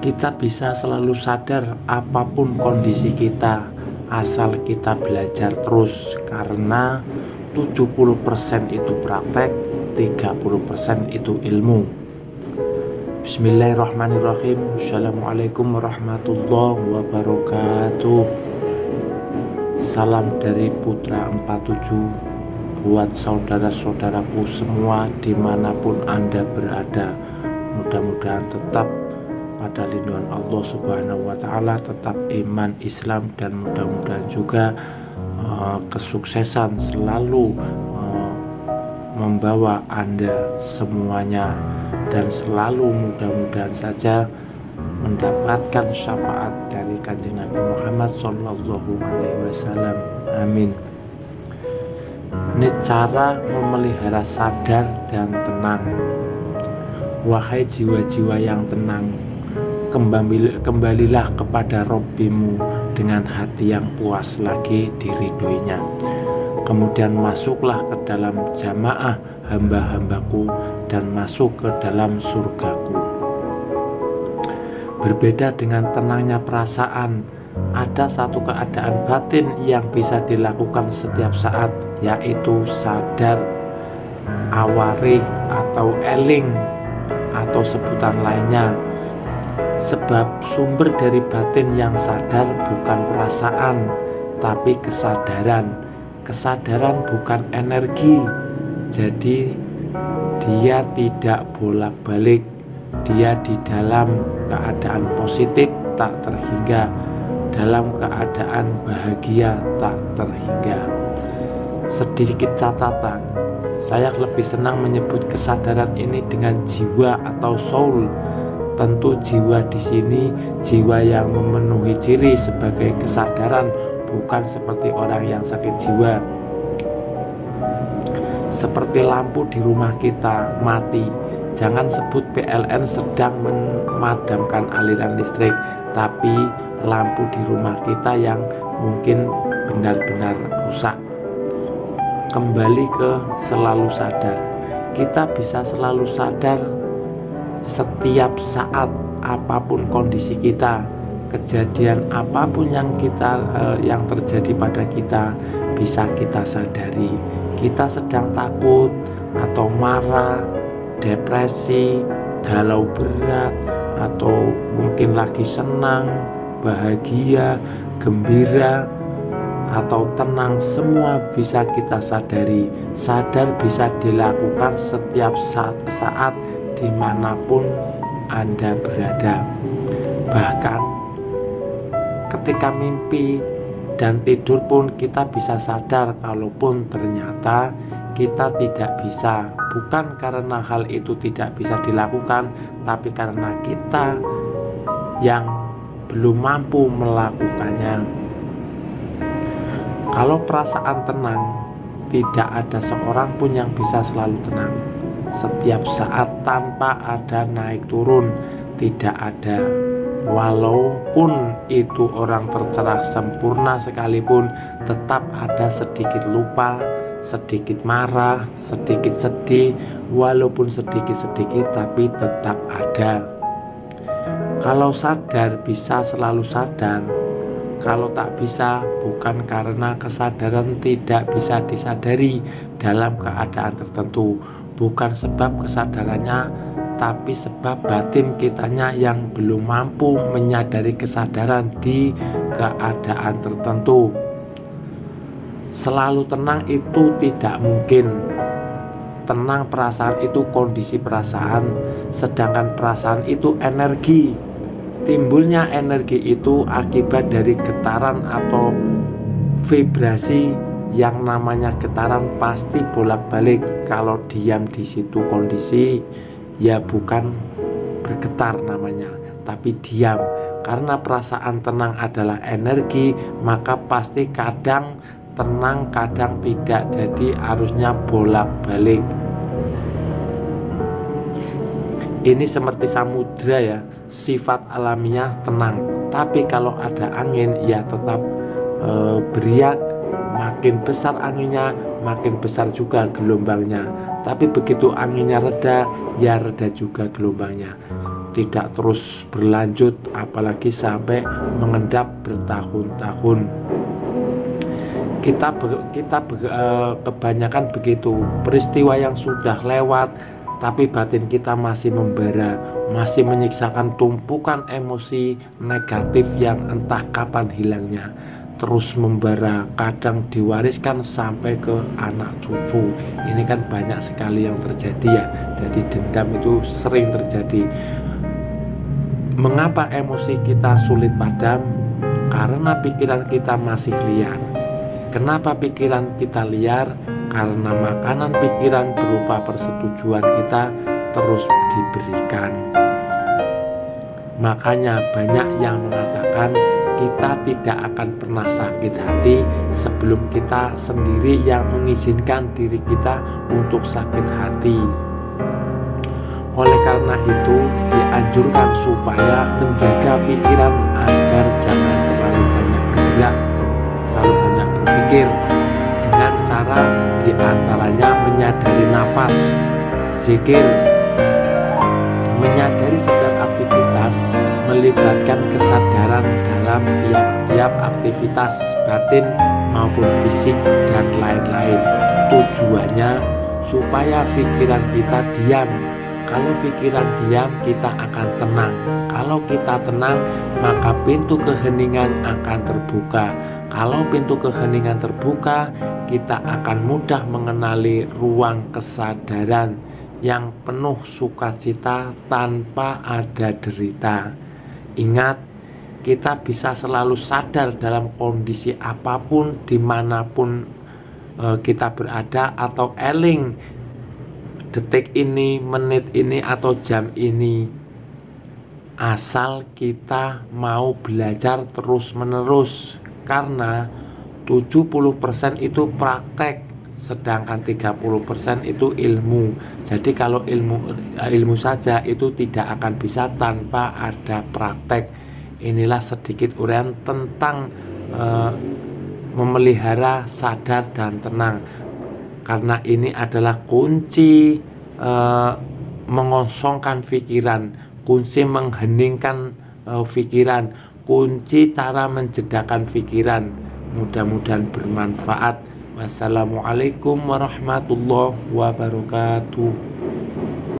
Kita bisa selalu sadar apapun kondisi kita, asal kita belajar terus, karena 70% itu praktek, 30% itu ilmu. Bismillahirrahmanirrahim. Assalamualaikum warahmatullahi wabarakatuh. Salam dari Putra 47 buat saudara-saudaraku semua dimanapun Anda berada. Mudah-mudahan tetap pada lindungan Allah Subhanahu wa Ta'ala, tetap iman Islam, dan mudah-mudahan juga kesuksesan selalu membawa Anda semuanya, dan selalu mudah-mudahan saja mendapatkan syafaat dari Kanjeng Nabi Muhammad Sallallahu Alaihi Wasallam. Amin. Ini cara memelihara sadar dan tenang. Wahai jiwa-jiwa yang tenang, kembalilah kepada Robbimu dengan hati yang puas lagi diridhoinya. Kemudian masuklah ke dalam jamaah hamba-hambaku dan masuk ke dalam surgaku. Berbeda dengan tenangnya perasaan, ada satu keadaan batin yang bisa dilakukan setiap saat, yaitu sadar, awarih atau eling, atau sebutan lainnya. Sebab sumber dari batin yang sadar bukan perasaan, tapi kesadaran. Kesadaran bukan energi, jadi dia tidak bolak-balik, dia di dalam keadaan positif tak terhingga, dalam keadaan bahagia tak terhingga. Sedikit catatan, saya lebih senang menyebut kesadaran ini dengan jiwa atau soul. Tentu jiwa di sini jiwa yang memenuhi ciri sebagai kesadaran, bukan seperti orang yang sakit jiwa. Seperti lampu di rumah kita mati, jangan sebut PLN sedang memadamkan aliran listrik, tapi lampu di rumah kita yang mungkin benar-benar rusak. Kembali ke selalu sadar. Kita bisa selalu sadar setiap saat, apapun kondisi kita, kejadian apapun yang terjadi pada kita, bisa kita sadari. Kita sedang takut atau marah, depresi, galau berat, atau mungkin lagi senang, bahagia, gembira, atau tenang, semua bisa kita sadari. Sadar bisa dilakukan setiap saat dimanapun Anda berada. Bahkan ketika mimpi dan tidur pun kita bisa sadar, kalaupun ternyata kita tidak bisa, bukan karena hal itu tidak bisa dilakukan, tapi karena kita yang belum mampu melakukannya. Kalau perasaan tenang, tidak ada seorang pun yang bisa selalu tenang setiap saat tanpa ada naik turun, tidak ada. Walaupun itu orang tercerah sempurna sekalipun, tetap ada sedikit lupa, sedikit marah, sedikit sedih. Walaupun sedikit-sedikit, tapi tetap ada. Kalau sadar bisa selalu sadar, kalau tak bisa bukan karena kesadaran tidak bisa disadari dalam keadaan tertentu, bukan sebab kesadarannya, tapi sebab batin kitanya yang belum mampu menyadari kesadaran di keadaan tertentu. Selalu tenang itu tidak mungkin. Tenang perasaan itu kondisi perasaan, sedangkan perasaan itu energi. Timbulnya energi itu akibat dari getaran atau vibrasi. Yang namanya getaran pasti bolak-balik. Kalau diam di situ kondisi, ya bukan bergetar namanya, tapi diam. Karena perasaan tenang adalah energi, maka pasti kadang tenang, kadang tidak. Jadi arusnya bolak-balik. Ini seperti samudra ya, sifat alamiah tenang. Tapi kalau ada angin ya tetap beriak. Makin besar anginnya, makin besar juga gelombangnya. Tapi begitu anginnya reda, ya reda juga gelombangnya. tidak terus berlanjut, apalagi sampai mengendap bertahun-tahun. Kebanyakan begitu, peristiwa yang sudah lewat tapi batin kita masih membara, masih menyiksakan tumpukan emosi negatif yang entah kapan hilangnya, terus membara, kadang diwariskan sampai ke anak cucu. Ini kan banyak sekali yang terjadi ya. Jadi dendam itu sering terjadi. Mengapa emosi kita sulit padam? Karena pikiran kita masih liar. Kenapa pikiran kita liar? Karena makanan pikiran berupa persetujuan kita terus diberikan. Makanya banyak yang mengatakan kita tidak akan pernah sakit hati sebelum kita sendiri yang mengizinkan diri kita untuk sakit hati. Oleh karena itu dianjurkan supaya menjaga pikiran agar jangan terlalu banyak bergerak, terlalu banyak berpikir, dengan cara diantaranya menyadari nafas, zikir, menyadari setiap aktivitas, melibatkan kesadaran dalam tiap-tiap aktivitas batin maupun fisik dan lain-lain. Tujuannya supaya pikiran kita diam. Kalau pikiran diam, kita akan tenang. Kalau kita tenang, maka pintu keheningan akan terbuka. Kalau pintu keheningan terbuka, kita akan mudah mengenali ruang kesadaran yang penuh sukacita tanpa ada derita. Ingat, kita bisa selalu sadar dalam kondisi apapun, dimanapun kita berada, atau eling detik ini, menit ini, atau jam ini, asal kita mau belajar terus menerus. Karena 70% itu praktek, sedangkan 30% itu ilmu. Jadi kalau ilmu saja itu tidak akan bisa tanpa ada praktek. Inilah sedikit uraian tentang memelihara sadar dan tenang, karena ini adalah kunci mengosongkan pikiran, kunci mengheningkan pikiran, kunci cara menjedakan pikiran. Mudah-mudahan bermanfaat. Wassalamualaikum warahmatullahi wabarakatuh.